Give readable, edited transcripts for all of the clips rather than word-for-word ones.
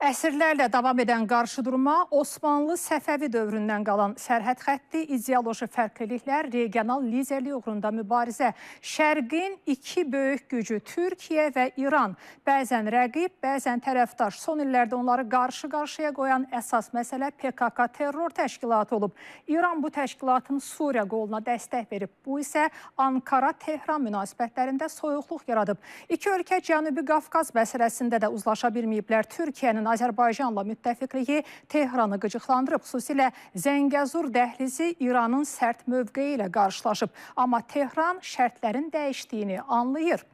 Əsrlərlə davam edən qarşıdurma Osmanlı Səfəvi dövründən qalan sərhəd xətti, ideoloji fərqliliklər, regional liderlik uğrunda mübarizə, Şərqin iki böyük gücü Türkiyə və İran, bəzən rəqib, bəzən tərəfdaş. Son illərdə onları qarşı-qarşıya qoyan əsas məsələ PKK terror təşkilatı olub. İran bu təşkilatın Suriya qoluna dəstək verib. Bu isə Ankara-Tehran münasibətlərində soyuqluq yaradıb. İki ölkə Cənubi Qafqaz məsələsində də uzlaşa bilməyiblər. Türkiyənin Azərbaycanla müttəfiqliyi Tehranı qıcıqlandırıb. Xüsusilə Zəngəzur dəhlizi İranın sərt mövqeyi ilə qarşılaşıb. Amma Tehran şərtlərin dəyişdiyini anlayır.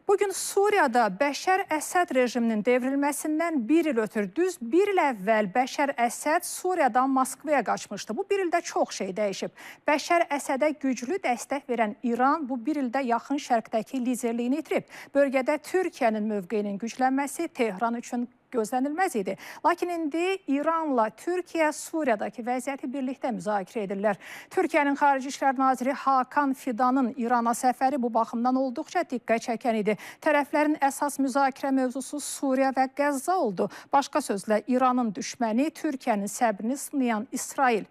Bugün Suriyada Bəşər Əsəd rejiminin devrilməsindən bir il ötür. Düz bir il əvvəl Bəşər Əsəd Suriyadan Moskvaya qaçmışdı. Bu bir ildə çox şey dəyişib. Bəşər Əsədə güclü dəstək verən İran bu bir ildə yaxın şərqdəki liderliyini itirib. Bölgədə Türkiyənin mövqeyinin güclənməsi Tehran üçün gözlənilməz idi. Lakin indi İranla Türkiyə Suriyadakı vəziyyəti birlikdə müzakirə edirlər. Türkiyənin Xarici İşlər Naziri Hakan Fidanın İrana səfəri bu baxımdan olduqca diqqət çəkən idi. Tərəflərin əsas müzakirə mövzusu Suriya və Qəzza oldu. Başqa sözlə İranın düşməni, Türkiyənin səbrini sınayan İsrail.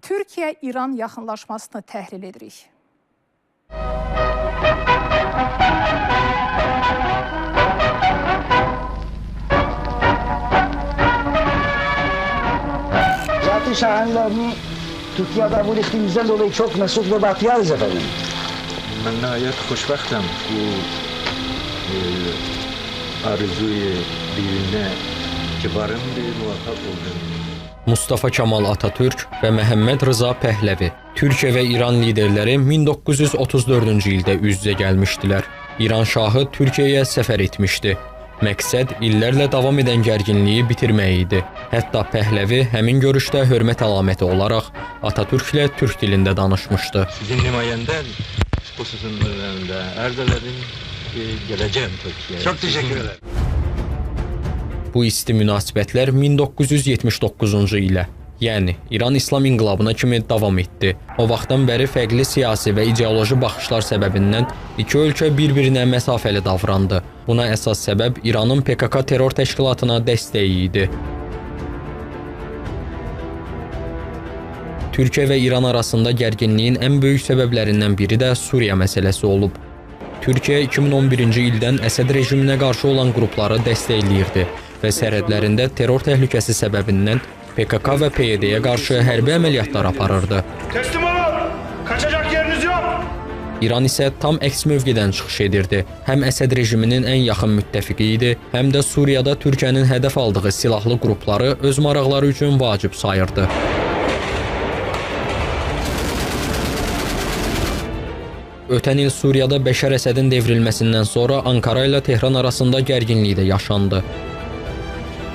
Türkiyə-İran yaxınlaşmasını təhlil edirik. Şahanlarını Türkiye kabul ettiğimizden dolayı çok mesut ve bahtiyarız efendim. Ben nihayet hoşbaktam bu arzuyu birine kibarın bir muvaffak oldum. Mustafa Kemal Atatürk və Məhəmməd Rıza Pəhləvi, Türkiyə və İran liderləri 1934-cü ildə üz-üzə gəlmişdilər. İran şahı Türkiyəyə səfər etmişdi. Məqsəd illərlə davam edən gərginliyi bitirmək idi. Hətta Pəhləvi həmin görüşdə hörmət əlaməti olaraq Atatürklə türk dilində danışmışdı. Sizin nümayəndən xüsusun önündə ərz edim gələcəm Türkiyəyə. Çox təşəkkür ederim. Bu isti münasibətlər 1979-cu ilə, yəni İran İslam İnqilabına kimi davam etdi. O vaxtdan bəri fərqli siyasi və ideoloji baxışlar səbəbindən iki ölkə bir-birinə məsafəli davrandı. Buna əsas səbəb İranın PKK terror təşkilatına dəstəyi idi. Türkiyə və İran arasında gərginliyin ən böyük səbəblərindən biri də Suriya məsələsi olub. Türkiyə 2011-ci ildən Əsəd rejiminə qarşı olan qrupları dəstəkləyirdi və sərhədlərində terror təhlükəsi səbəbindən PKK və PYD-yə qarşı hərbi əməliyyatlar aparırdı. Teslim olun! Kaçacak yeriniz yok! İran isə tam əks mövqedən çıxış edirdi. Həm Əsəd rejiminin ən yaxın müttəfiqi idi, həm də Suriyada Türkiyənin hədəf aldığı silahlı qrupları öz maraqları üçün vacib sayırdı. Ötən il Suriyada Bəşər Əsədin devrilməsindən sonra Ankara ilə Tehran arasında gərginlik də yaşandı.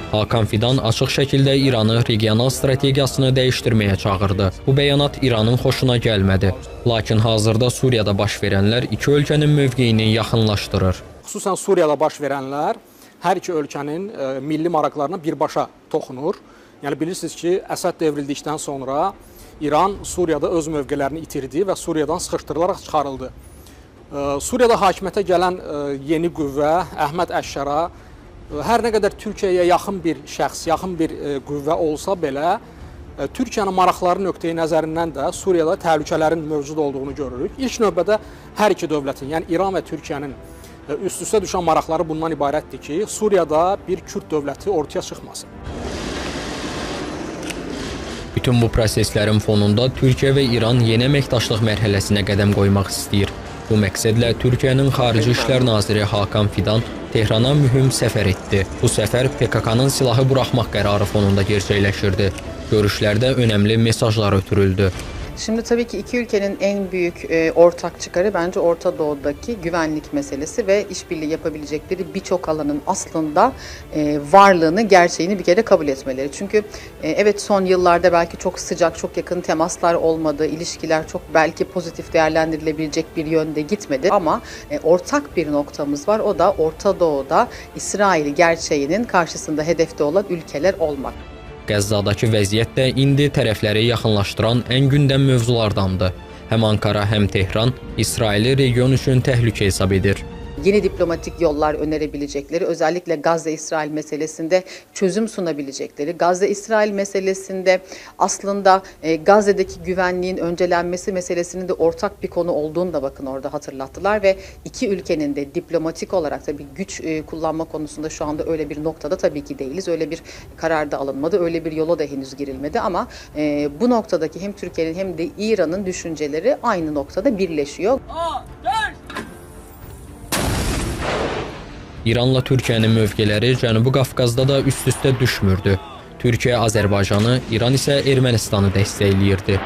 Hakan Fidan açıq şəkildə İranı regional strategiyasını dəyişdirməyə çağırdı. Bu bəyanat İranın xoşuna gəlmədi. Lakin hazırda Suriyada baş verənlər iki ölkənin mövqeyini yaxınlaşdırır. Xüsusən Suriyada baş verənlər hər iki ölkənin milli maraqlarına birbaşa toxunur. Yəni bilirsiniz ki, Əsəd devrildikdən sonra İran Suriyada öz mövqelərini itirdi və Suriyadan sıxışdırılaraq çıxarıldı. Suriyada hakimiyyətə gələn yeni qüvvə Əhməd Əşşara hər nə qədər Türkiyəyə yaxın bir şəxs, yaxın bir qüvvə olsa belə, Türkiyənin maraqları nöqteyi nəzərindən də Suriyada təhlükələrin mövcud olduğunu görürük. İlk növbədə hər iki dövlətin, yəni İran və Türkiyənin üst-üstə düşən maraqları bundan ibarətdir ki, Suriyada bir Kürd dövləti ortaya çıxmasın. Bütün bu proseslərin fonunda Türkiyə və İran yeni əməkdaşlıq mərhələsinə qədəm qoymaq istəyir. Bu məqsədlə Türkiyənin Xarici İşlər Naziri Hakan Fidan Tehrana mühüm səfər etdi. Bu səfər PKK-nın silahı buraxmaq qərarı fonunda gerçəkləşirdi. Görüşlərdə önəmli mesajlar ötürüldü. Şimdi tabii ki iki ülkenin en büyük ortak çıkarı bence Orta Doğu'daki güvenlik meselesi ve işbirliği yapabilecekleri birçok alanın aslında varlığını, gerçeğini bir kere kabul etmeleri. Çünkü evet son yıllarda belki çok sıcak, çok yakın temaslar olmadı, ilişkiler çok belki pozitif değerlendirilebilecek bir yönde gitmedi ama ortak bir noktamız var. O da Orta Doğu'da İsrail gerçeğinin karşısında hedefte olan ülkeler olmak. Qəzzadakı vəziyyət də indi tərəfləri yaxınlaşdıran ən gündəm mövzulardandır. Həm Ankara, həm Tehran İsraili region üçün təhlükə hesab edir. yeni diplomatik yollar önerebilecekleri, özellikle Gazze-İsrail meselesinde çözüm sunabilecekleri, Gazze-İsrail meselesinde aslında Gazze'deki güvenliğin öncelenmesi meselesinin de ortak bir konu olduğunu da bakın orada hatırlattılar ve iki ülkenin de diplomatik olarak tabii güç kullanma konusunda şu anda öyle bir noktada tabii ki değiliz. Öyle bir karar da alınmadı, öyle bir yola da henüz girilmedi ama bu noktadaki hem Türkiye'nin hem de İran'ın düşünceleri aynı noktada birleşiyor. İranla Türkiyənin mövqeləri Cənubi Qafqazda da üst-üstə düşmürdü. Türkiyə Azərbaycanı, İran isə Ermənistanı dəstəkləyirdi.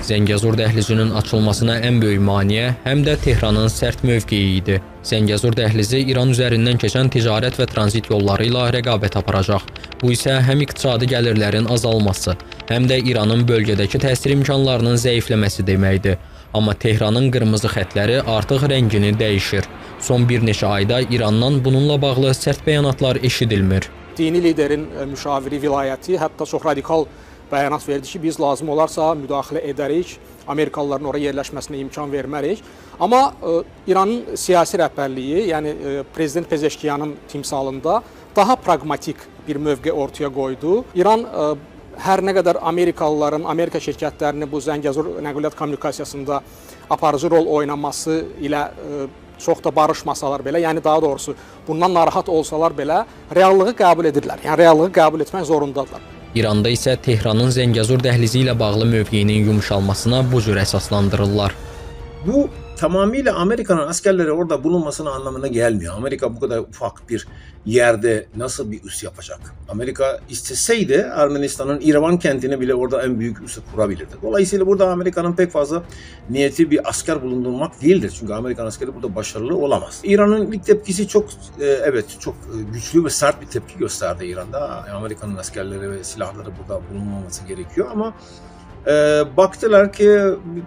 Zəngəzur dəhlizinin açılmasına ən böyük maneə həm də Tehranın sərt mövqeyi idi. Zəngəzur dəhlizi İran üzərindən keçən ticarət və tranzit yolları ilə rəqabət aparacaq. Bu isə həm iqtisadi gəlirlərin azalması, həm də İranın bölgədəki təsir imkanlarının zəifləməsi deməkdir. Amma Tehranın qırmızı xətləri artıq rəngini dəyişir. Son bir neçə ayda İrandan bununla bağlı sərt bəyanatlar eşidilmir. Dini liderin müşaviri vilayəti hətta çox radikal bəyanat verdi ki, biz lazım olarsa müdaxilə edərik, Amerikalıların oraya yerləşməsinə imkan vermərik. Amma İranın siyasi rəhbərliyi, yəni Prezident Pezeşkiyanın timsalında daha praqmatik bir mövqe ortaya qoydu. İran hər nə qədər Amerikalıların, Amerika şirkətlərinin bu Zəngəzur nəqliyyat kommunikasiyasında aparıcı rol oynaması ilə çox da barışmasalar belə, yəni daha doğrusu bundan narahat olsalar belə reallığı qəbul edirlər. Yəni reallığı qəbul etmək zorundadırlar. İranda isə Tehranın Zəngəzur dəhlizi ilə bağlı mövqeyinin yumuşalmasına bu cür əsaslandırırlar. Bu tamamıyla Amerika'nın askerleri orada bulunmasının anlamına gelmiyor. Amerika bu kadar ufak bir yerde nasıl bir üs yapacak? Amerika isteseydi Ermenistan'ın İrevan kentini bile orada en büyük üssü kurabilirdi. Dolayısıyla burada Amerika'nın pek fazla niyeti bir asker bulundurmak değildir. Çünkü Amerikan askeri burada başarılı olamaz. İran'ın ilk tepkisi çok güçlü ve sert bir tepki gösterdi İran'da. Amerika'nın askerleri ve silahları burada bulunmaması gerekiyor ama baktılar ki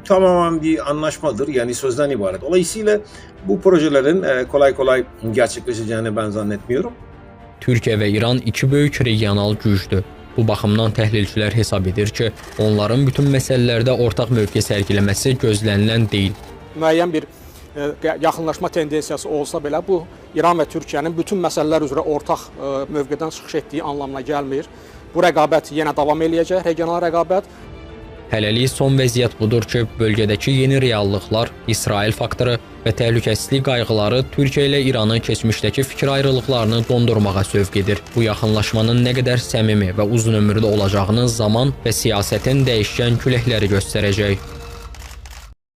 tamamen bir anlaşmadır, yani sözden ibaret. Dolayısıyla bu projelerin kolay kolay gerçekleşeceğini ben zannetmiyorum. Türkiyə və İran iki böyük regional gücdür. Bu baxımdan təhlilçilər hesab edir ki, onların bütün məsələlərdə ortaq mövqe sərgiləməsi gözlənilən deyil. Müəyyən bir yaxınlaşma tendensiyası olsa belə bu İran və Türkiyənin bütün məsələlər üzrə ortaq mövqedən çıxış etdiyi anlamına gəlmir. Bu rəqabət yenə davam eləyəcək, regional rəqabət. Hələlik son vəziyyət budur ki, bölgədəki yeni reallıqlar, İsrail faktoru və təhlükəsizlik qayğıları Türkiyə ilə İranı keçmişdəki fikir ayrılıqlarını dondurmağa sövq edir. Bu yaxınlaşmanın nə qədər səmimi və uzunömürlü olacağını zaman və siyasətin dəyişkən küləkləri göstərəcək.